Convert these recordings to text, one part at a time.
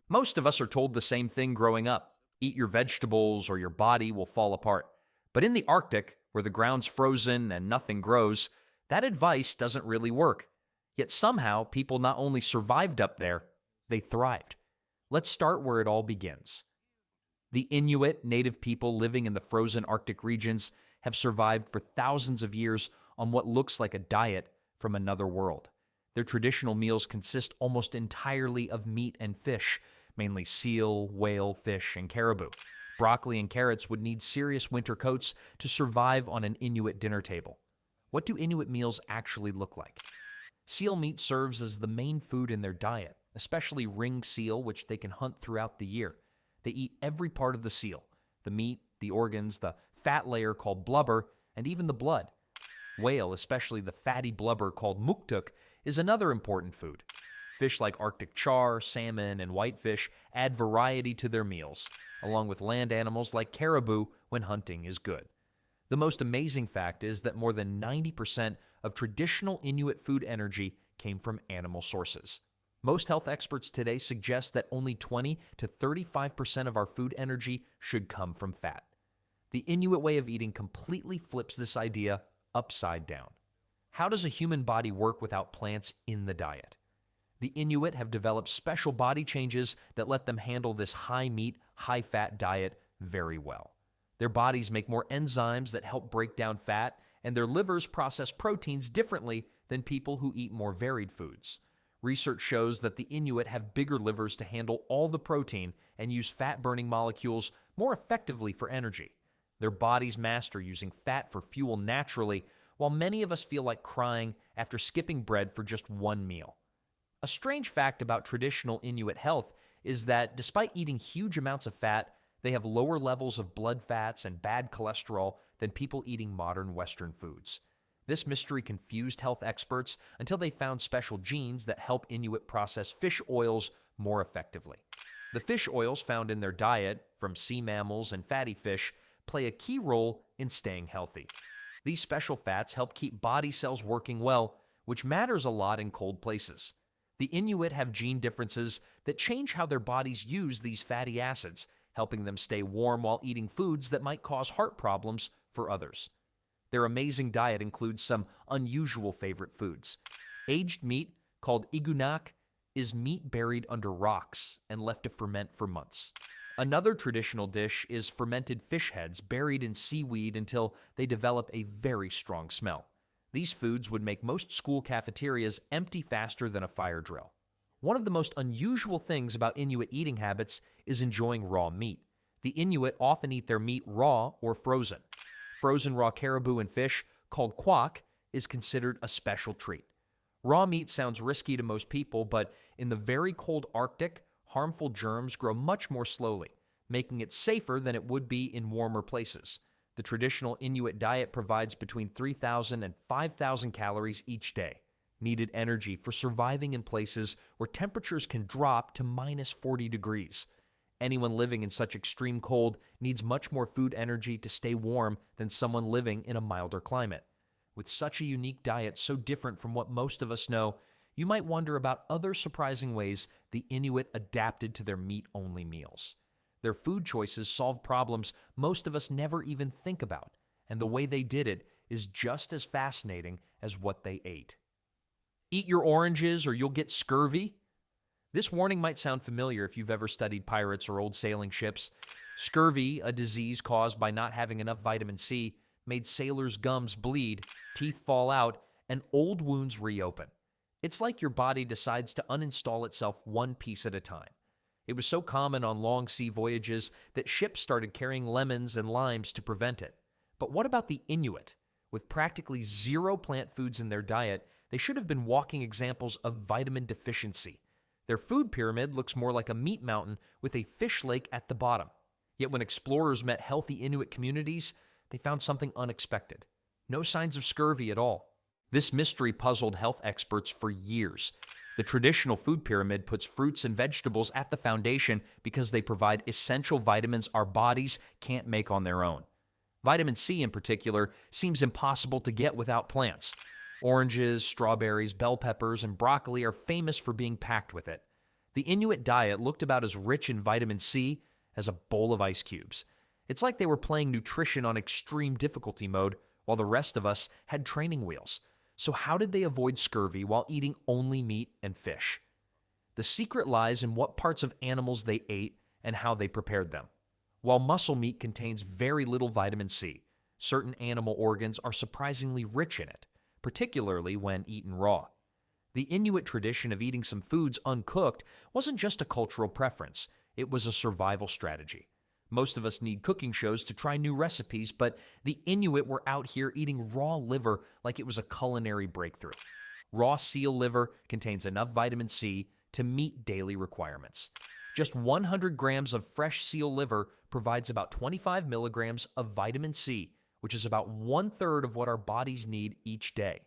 Most of us are told the same thing growing up. Eat your vegetables or your body will fall apart. But in the Arctic, where the ground's frozen and nothing grows, that advice doesn't really work. Yet somehow, people not only survived up there, they thrived. Let's start where it all begins. The Inuit, native people living in the frozen Arctic regions, have survived for thousands of years on what looks like a diet from another world. Their traditional meals consist almost entirely of meat and fish, mainly seal, whale, fish, and caribou. Broccoli and carrots would need serious winter coats to survive on an Inuit dinner table. What do Inuit meals actually look like? Seal meat serves as the main food in their diet, especially ring seal, which they can hunt throughout the year. They eat every part of the seal: the meat, the organs, the fat layer called blubber, and even the blood. Whale, especially the fatty blubber called muktuk, is another important food. Fish like Arctic char, salmon, and whitefish add variety to their meals, along with land animals like caribou when hunting is good. The most amazing fact is that more than 90% of traditional Inuit food energy came from animal sources. Most health experts today suggest that only 20 to 35% of our food energy should come from fat. The Inuit way of eating completely flips this idea upside down. How does a human body work without plants in the diet? The Inuit have developed special body changes that let them handle this high-meat, high-fat diet very well. Their bodies make more enzymes that help break down fat, and their livers process proteins differently than people who eat more varied foods. Research shows that the Inuit have bigger livers to handle all the protein and use fat-burning molecules more effectively for energy. Their bodies master using fat for fuel naturally, while many of us feel like crying after skipping bread for just one meal. A strange fact about traditional Inuit health is that despite eating huge amounts of fat, they have lower levels of blood fats and bad cholesterol than people eating modern Western foods. This mystery confused health experts until they found special genes that help Inuit process fish oils more effectively. The fish oils found in their diet, from sea mammals and fatty fish, play a key role in staying healthy. These special fats help keep body cells working well, which matters a lot in cold places. The Inuit have gene differences that change how their bodies use these fatty acids, helping them stay warm while eating foods that might cause heart problems for others. Their amazing diet includes some unusual favorite foods. Aged meat, called igunak, is meat buried under rocks and left to ferment for months. Another traditional dish is fermented fish heads buried in seaweed until they develop a very strong smell. These foods would make most school cafeterias empty faster than a fire drill. One of the most unusual things about Inuit eating habits is enjoying raw meat. The Inuit often eat their meat raw or frozen. Frozen raw caribou and fish, called quack, is considered a special treat. Raw meat sounds risky to most people, but in the very cold Arctic, harmful germs grow much more slowly, making it safer than it would be in warmer places. The traditional Inuit diet provides between 3,000 and 5,000 calories each day, needed energy for surviving in places where temperatures can drop to minus 40 degrees. Anyone living in such extreme cold needs much more food energy to stay warm than someone living in a milder climate. With such a unique diet so different from what most of us know, you might wonder about other surprising ways the Inuit adapted to their meat-only meals. Their food choices solve problems most of us never even think about, and the way they did it is just as fascinating as what they ate. Eat your oranges or you'll get scurvy? This warning might sound familiar if you've ever studied pirates or old sailing ships. Scurvy, a disease caused by not having enough vitamin C, made sailors' gums bleed, teeth fall out, and old wounds reopen. It's like your body decides to uninstall itself one piece at a time. It was so common on long sea voyages that ships started carrying lemons and limes to prevent it. But what about the Inuit? With practically zero plant foods in their diet, they should have been walking examples of vitamin deficiency. Their food pyramid looks more like a meat mountain with a fish lake at the bottom. Yet when explorers met healthy Inuit communities, they found something unexpected. No signs of scurvy at all. This mystery puzzled health experts for years. The traditional food pyramid puts fruits and vegetables at the foundation because they provide essential vitamins our bodies can't make on their own. Vitamin C, in particular, seems impossible to get without plants. Oranges, strawberries, bell peppers, and broccoli are famous for being packed with it. The Inuit diet looked about as rich in vitamin C as a bowl of ice cubes. It's like they were playing nutrition on extreme difficulty mode, while the rest of us had training wheels. So how did they avoid scurvy while eating only meat and fish? The secret lies in what parts of animals they ate and how they prepared them. While muscle meat contains very little vitamin C, certain animal organs are surprisingly rich in it, particularly when eaten raw. The Inuit tradition of eating some foods uncooked wasn't just a cultural preference, it was a survival strategy. Most of us need cooking shows to try new recipes, but the Inuit were out here eating raw liver like it was a culinary breakthrough. Raw seal liver contains enough vitamin C to meet daily requirements. Just 100 grams of fresh seal liver provides about 25 milligrams of vitamin C, which is about 1/3 of what our bodies need each day.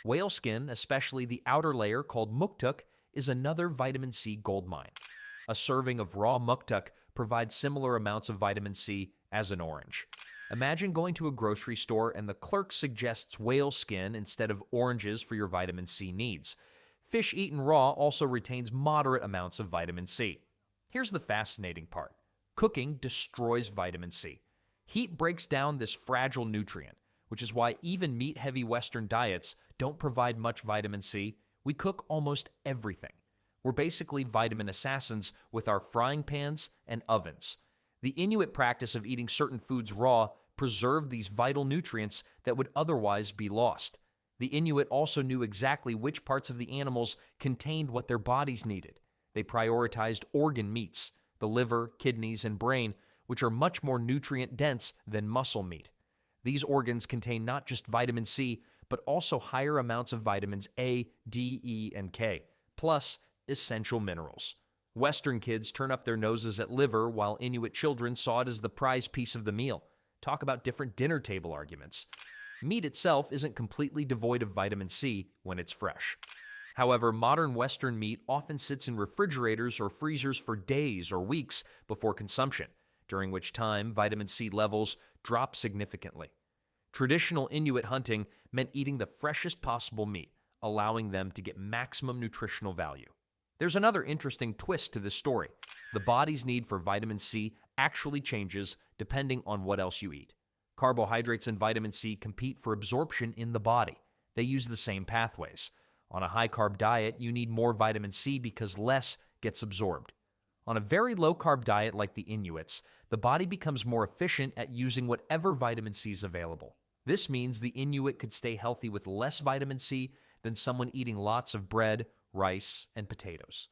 Whale skin, especially the outer layer called muktuk, is another vitamin C goldmine. A serving of raw muktuk provides similar amounts of vitamin C as an orange. Imagine going to a grocery store and the clerk suggests whale skin instead of oranges for your vitamin C needs. Fish eaten raw also retains moderate amounts of vitamin C. Here's the fascinating part. Cooking destroys vitamin C. Heat breaks down this fragile nutrient, which is why even meat-heavy Western diets don't provide much vitamin C. We cook almost everything. We're basically vitamin assassins with our frying pans and ovens. The Inuit practice of eating certain foods raw preserved these vital nutrients that would otherwise be lost. The Inuit also knew exactly which parts of the animals contained what their bodies needed. They prioritized organ meats, the liver, kidneys, and brain, which are much more nutrient-dense than muscle meat. These organs contain not just vitamin C, but also higher amounts of vitamins A, D, E, and K, plus essential minerals. Western kids turn up their noses at liver, while Inuit children saw it as the prize piece of the meal. Talk about different dinner table arguments. Meat itself isn't completely devoid of vitamin C when it's fresh. However, modern Western meat often sits in refrigerators or freezers for days or weeks before consumption, during which time vitamin C levels drop significantly. Traditional Inuit hunting meant eating the freshest possible meat, allowing them to get maximum nutritional value. There's another interesting twist to this story. The body's need for vitamin C actually changes depending on what else you eat. Carbohydrates and vitamin C compete for absorption in the body. They use the same pathways. On a high-carb diet, you need more vitamin C because less gets absorbed. On a very low-carb diet like the Inuits, the body becomes more efficient at using whatever vitamin C is available. This means the Inuit could stay healthy with less vitamin C than someone eating lots of bread, rice, and potatoes.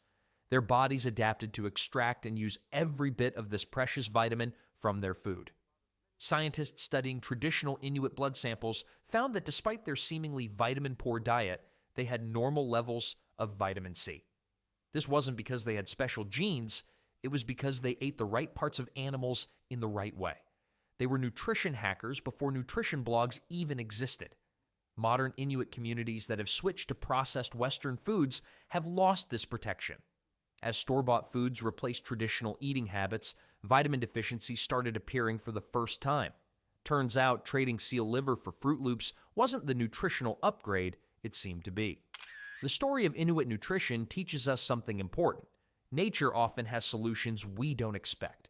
Their bodies adapted to extract and use every bit of this precious vitamin from their food. Scientists studying traditional Inuit blood samples found that despite their seemingly vitamin-poor diet, they had normal levels of vitamin C. This wasn't because they had special genes, it was because they ate the right parts of animals in the right way. They were nutrition hackers before nutrition blogs even existed. Modern Inuit communities that have switched to processed Western foods have lost this protection. As store-bought foods replaced traditional eating habits, vitamin deficiencies started appearing for the first time. Turns out trading seal liver for Fruit Loops wasn't the nutritional upgrade it seemed to be. The story of Inuit nutrition teaches us something important. Nature often has solutions we don't expect.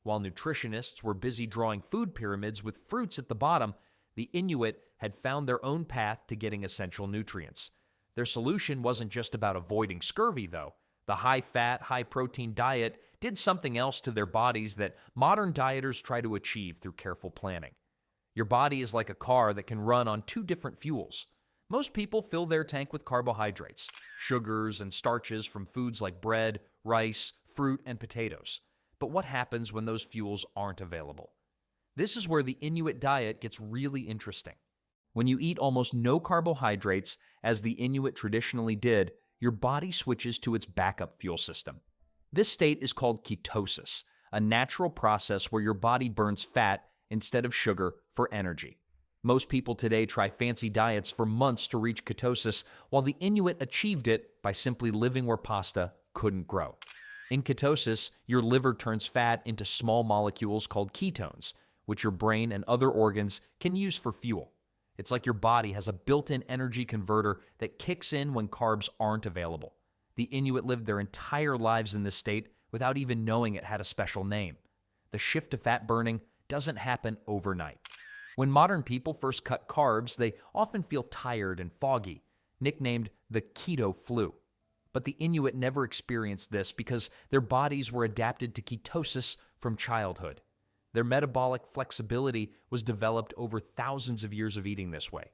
While nutritionists were busy drawing food pyramids with fruits at the bottom, the Inuit had found their own path to getting essential nutrients. Their solution wasn't just about avoiding scurvy, though. The high-fat, high-protein diet did something else to their bodies that modern dieters try to achieve through careful planning. Your body is like a car that can run on two different fuels. Most people fill their tank with carbohydrates, sugars, and starches from foods like bread, rice, fruit, and potatoes. But what happens when those fuels aren't available? This is where the Inuit diet gets really interesting. When you eat almost no carbohydrates, as the Inuit traditionally did, your body switches to its backup fuel system. This state is called ketosis, a natural process where your body burns fat instead of sugar for energy. Most people today try fancy diets for months to reach ketosis, while the Inuit achieved it by simply living where pasta couldn't grow. In ketosis, your liver turns fat into small molecules called ketones, which your brain and other organs can use for fuel. It's like your body has a built-in energy converter that kicks in when carbs aren't available. The Inuit lived their entire lives in this state without even knowing it had a special name. The shift to fat burning doesn't happen overnight. When modern people first cut carbs, they often feel tired and foggy, nicknamed the keto flu. But the Inuit never experienced this because their bodies were adapted to ketosis from childhood. Their metabolic flexibility was developed over thousands of years of eating this way.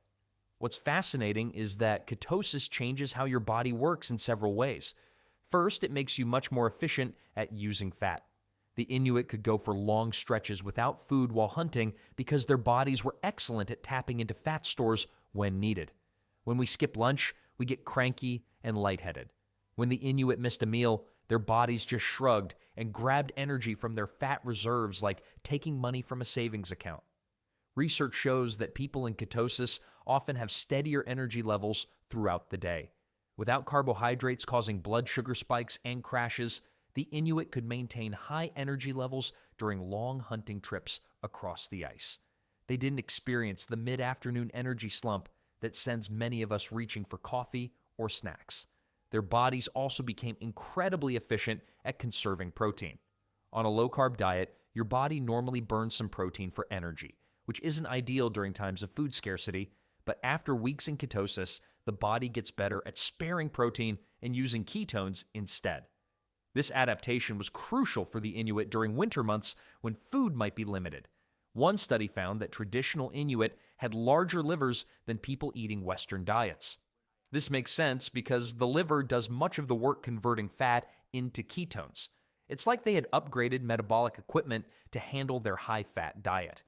What's fascinating is that ketosis changes how your body works in several ways. First, it makes you much more efficient at using fat. The Inuit could go for long stretches without food while hunting because their bodies were excellent at tapping into fat stores when needed. When we skip lunch, we get cranky and lightheaded. When the Inuit missed a meal, their bodies just shrugged and grabbed energy from their fat reserves like taking money from a savings account. Research shows that people in ketosis often have steadier energy levels throughout the day. Without carbohydrates causing blood sugar spikes and crashes, the Inuit could maintain high energy levels during long hunting trips across the ice. They didn't experience the mid-afternoon energy slump that sends many of us reaching for coffee or snacks. Their bodies also became incredibly efficient at conserving protein. On a low-carb diet, your body normally burns some protein for energy, which isn't ideal during times of food scarcity, but after weeks in ketosis, the body gets better at sparing protein and using ketones instead. This adaptation was crucial for the Inuit during winter months when food might be limited. One study found that traditional Inuit had larger livers than people eating Western diets. This makes sense because the liver does much of the work converting fat into ketones. It's like they had upgraded metabolic equipment to handle their high-fat diet.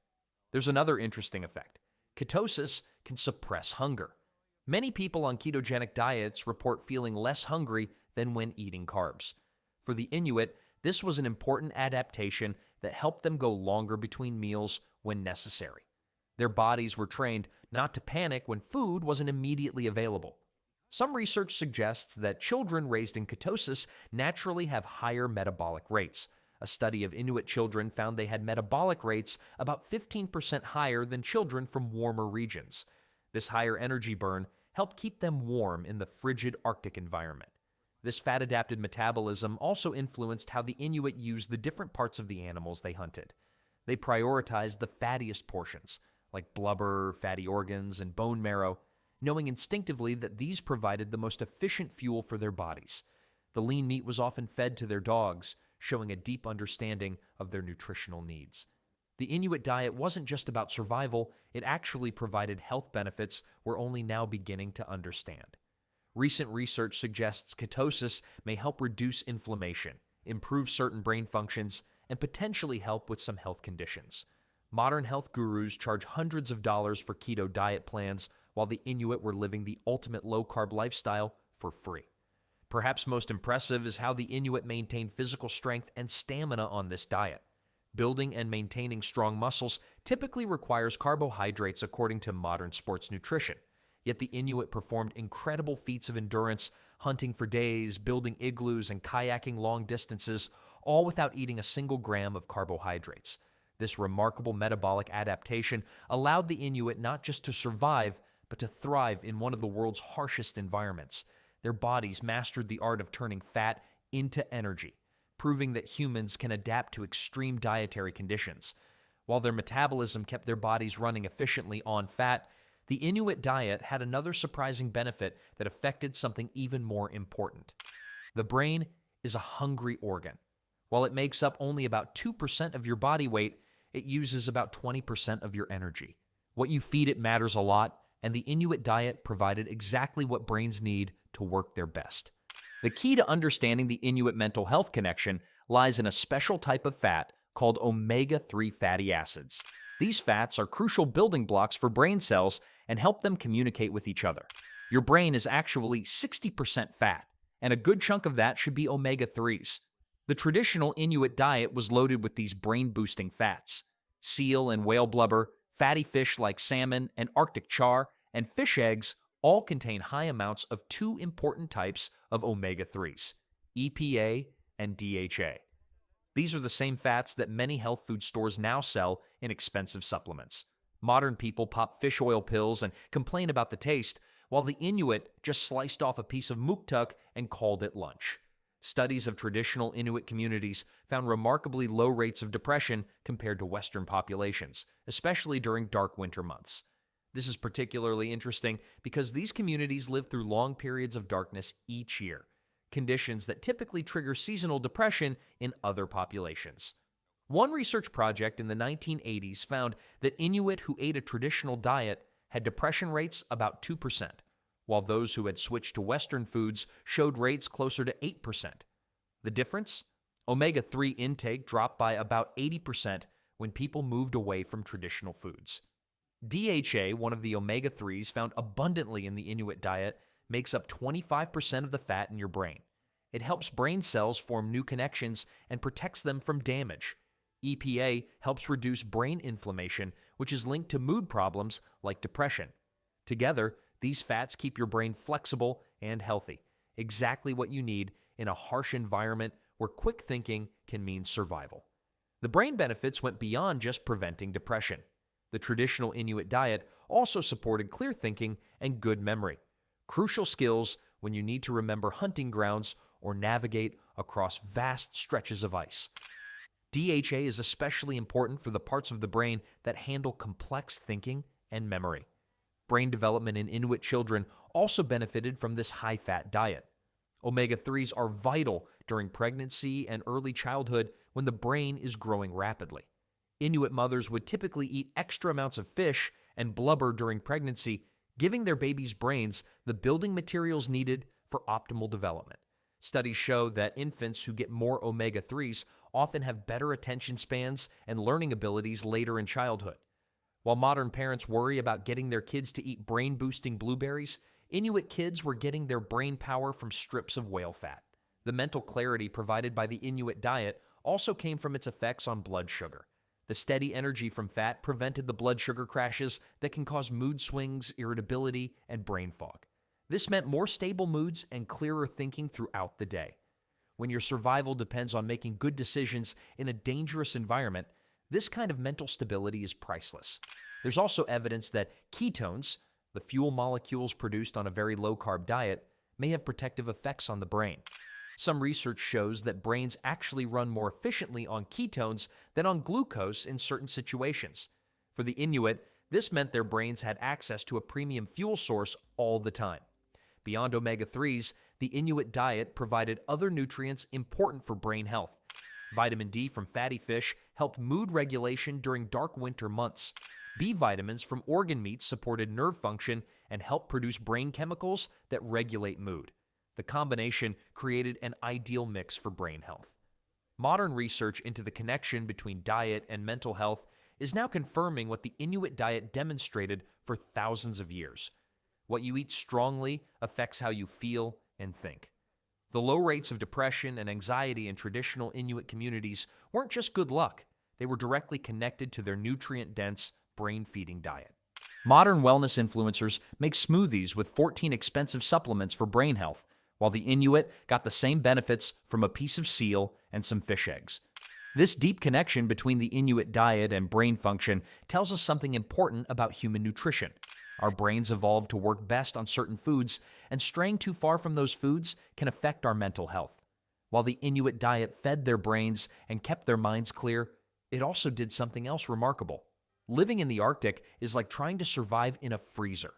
There's another interesting effect. Ketosis can suppress hunger. Many people on ketogenic diets report feeling less hungry than when eating carbs. For the Inuit, this was an important adaptation that helped them go longer between meals when necessary. Their bodies were trained not to panic when food wasn't immediately available. Some research suggests that children raised in ketosis naturally have higher metabolic rates. A study of Inuit children found they had metabolic rates about 15% higher than children from warmer regions. This higher energy burn helped keep them warm in the frigid Arctic environment. This fat-adapted metabolism also influenced how the Inuit used the different parts of the animals they hunted. They prioritized the fattiest portions, like blubber, fatty organs, and bone marrow, knowing instinctively that these provided the most efficient fuel for their bodies. The lean meat was often fed to their dogs, showing a deep understanding of their nutritional needs. The Inuit diet wasn't just about survival, it actually provided health benefits we're only now beginning to understand. Recent research suggests ketosis may help reduce inflammation, improve certain brain functions, and potentially help with some health conditions. Modern health gurus charge hundreds of dollars for keto diet plans, while the Inuit were living the ultimate low-carb lifestyle for free. Perhaps most impressive is how the Inuit maintained physical strength and stamina on this diet. Building and maintaining strong muscles typically requires carbohydrates according to modern sports nutrition. Yet the Inuit performed incredible feats of endurance, hunting for days, building igloos, and kayaking long distances, all without eating a single gram of carbohydrates. This remarkable metabolic adaptation allowed the Inuit not just to survive, but to thrive in one of the world's harshest environments. Their bodies mastered the art of turning fat into energy, proving that humans can adapt to extreme dietary conditions. While their metabolism kept their bodies running efficiently on fat, the Inuit diet had another surprising benefit that affected something even more important. The brain is a hungry organ. While it makes up only about 2% of your body weight, it uses about 20% of your energy. What you feed it matters a lot, and the Inuit diet provided exactly what brains need to work their best. The key to understanding the Inuit mental health connection lies in a special type of fat called omega-3 fatty acids. These fats are crucial building blocks for brain cells and help them communicate with each other. Your brain is actually 60% fat, and a good chunk of that should be omega-3s. The traditional Inuit diet was loaded with these brain-boosting fats. Seal and whale blubber, fatty fish like salmon and Arctic char, and fish eggs all contain high amounts of two important types of omega-3s, EPA and DHA. These are the same fats that many health food stores now sell in expensive supplements. Modern people pop fish oil pills and complain about the taste, while the Inuit just sliced off a piece of muktuk and called it lunch. Studies of traditional Inuit communities found remarkably low rates of depression compared to Western populations, especially during dark winter months. This is particularly interesting because these communities live through long periods of darkness each year, conditions that typically trigger seasonal depression in other populations. One research project in the 1980s found that Inuit who ate a traditional diet had depression rates about 2%, while those who had switched to Western foods showed rates closer to 8%. The difference? Omega-3 intake dropped by about 80% when people moved away from traditional foods. DHA, one of the omega-3s found abundantly in the Inuit diet, makes up 25% of the fat in your brain. It helps brain cells form new connections and protects them from damage. EPA helps reduce brain inflammation, which is linked to mood problems like depression. Together, these fats keep your brain flexible and healthy, exactly what you need in a harsh environment where quick thinking can mean survival. The brain benefits went beyond just preventing depression. The traditional Inuit diet also supported clear thinking and good memory, crucial skills when you need to remember hunting grounds or navigate across vast stretches of ice. DHA is especially important for the parts of the brain that handle complex thinking and memory. Brain development in Inuit children also benefited from this high-fat diet. Omega-3s are vital during pregnancy and early childhood when the brain is growing rapidly. Inuit mothers would typically eat extra amounts of fish and blubber during pregnancy, giving their babies' brains the building materials needed for optimal development. Studies show that infants who get more omega-3s often have better attention spans and learning abilities later in childhood. While modern parents worry about getting their kids to eat brain-boosting blueberries, Inuit kids were getting their brain power from strips of whale fat. The mental clarity provided by the Inuit diet also came from its effects on blood sugar. The steady energy from fat prevented the blood sugar crashes that can cause mood swings, irritability, and brain fog. This meant more stable moods and clearer thinking throughout the day. When your survival depends on making good decisions in a dangerous environment, this kind of mental stability is priceless. There's also evidence that ketones, the fuel molecules produced on a very low-carb diet, may have protective effects on the brain. Some research shows that brains actually run more efficiently on ketones than on glucose in certain situations. For the Inuit, this meant their brains had access to a premium fuel source all the time. Beyond omega-3s, the Inuit diet provided other nutrients important for brain health. Vitamin D from fatty fish helped mood regulation during dark winter months. B vitamins from organ meats supported nerve function and helped produce brain chemicals that regulate mood. The combination created an ideal mix for brain health. Modern research into the connection between diet and mental health is now confirming what the Inuit diet demonstrated for thousands of years. What you eat strongly affects how you feel and think. The low rates of depression and anxiety in traditional Inuit communities weren't just good luck. They were directly connected to their nutrient-dense, brain-feeding diet. Modern wellness influencers make smoothies with 14 expensive supplements for brain health, while the Inuit got the same benefits from a piece of seal and some fish eggs. This deep connection between the Inuit diet and brain function tells us something important about human nutrition. Our brains evolved to work best on certain foods, and straying too far from those foods can affect our mental health. While the Inuit diet fed their brains and kept their minds clear, it also did something else remarkable. Living in the Arctic is like trying to survive in a freezer.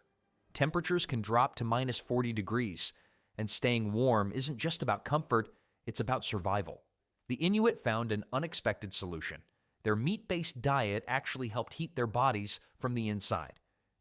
Temperatures can drop to minus 40 degrees, and staying warm isn't just about comfort, it's about survival. The Inuit found an unexpected solution. Their meat-based diet actually helped heat their bodies from the inside.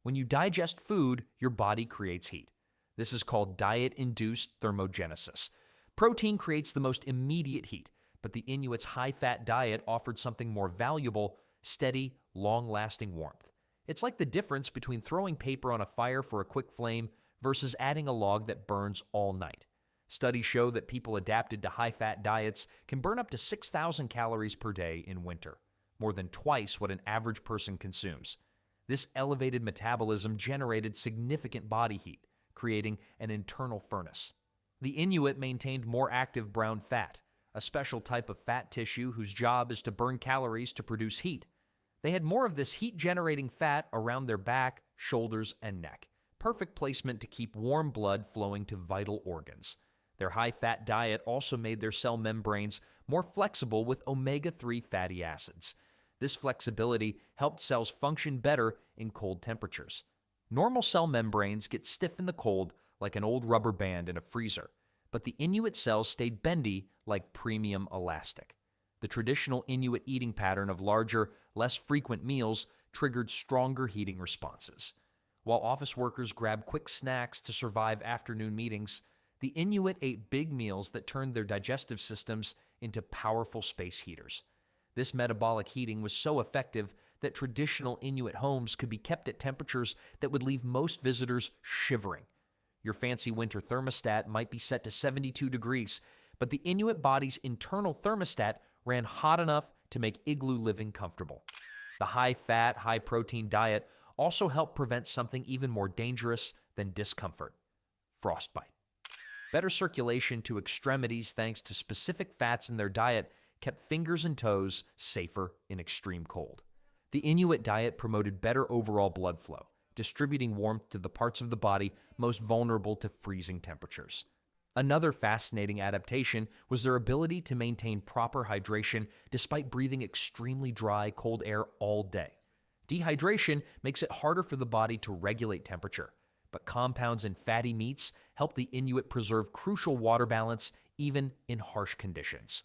When you digest food, your body creates heat. This is called diet-induced thermogenesis. Protein creates the most immediate heat, but the Inuits' high-fat diet offered something more valuable, steady, long-lasting warmth. It's like the difference between throwing paper on a fire for a quick flame versus adding a log that burns all night. Studies show that people adapted to high-fat diets can burn up to 6,000 calories per day in winter, more than twice what an average person consumes. This elevated metabolism generated significant body heat, creating an internal furnace. The Inuit maintained more active brown fat, a special type of fat tissue whose job is to burn calories to produce heat. They had more of this heat-generating fat around their back, shoulders, and neck. Perfect placement to keep warm blood flowing to vital organs. Their high-fat diet also made their cell membranes more flexible with omega-3 fatty acids. This flexibility helped cells function better in cold temperatures. Normal cell membranes get stiff in the cold like an old rubber band in a freezer, but the Inuit cells stayed bendy like premium elastic. The traditional Inuit eating pattern of larger, less frequent meals triggered stronger heating responses. While office workers grabbed quick snacks to survive afternoon meetings, the Inuit ate big meals that turned their digestive systems into powerful space heaters. This metabolic heating was so effective that traditional Inuit homes could be kept at temperatures that would leave most visitors shivering. Your fancy winter thermostat might be set to 72 degrees, but the Inuit body's internal thermostat ran hot enough to make igloo living comfortable. The high-fat, high-protein diet also helped prevent something even more dangerous than discomfort: frostbite. Better circulation to extremities thanks to specific fats in their diet kept fingers and toes safer in extreme cold. The Inuit diet promoted better overall blood flow, distributing warmth to the parts of the body most vulnerable to freezing temperatures. Another fascinating adaptation was their ability to maintain proper hydration despite breathing extremely dry, cold air all day. Dehydration makes it harder for the body to regulate temperature, but compounds in fatty meats help the Inuit preserve crucial water balance even in harsh conditions.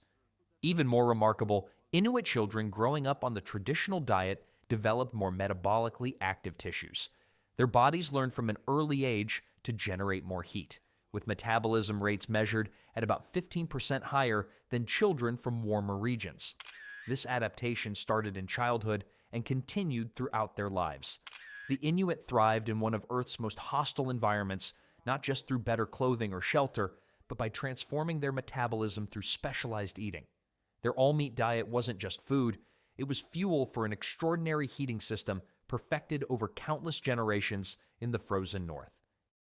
Even more remarkable, Inuit children growing up on the traditional diet developed more metabolically active tissues. Their bodies learned from an early age to generate more heat, with metabolism rates measured at about 15% higher than children from warmer regions. This adaptation started in childhood and continued throughout their lives. The Inuit thrived in one of Earth's most hostile environments, not just through better clothing or shelter, but by transforming their metabolism through specialized eating. Their all-meat diet wasn't just food, it was fuel for an extraordinary heating system perfected over countless generations in the frozen north.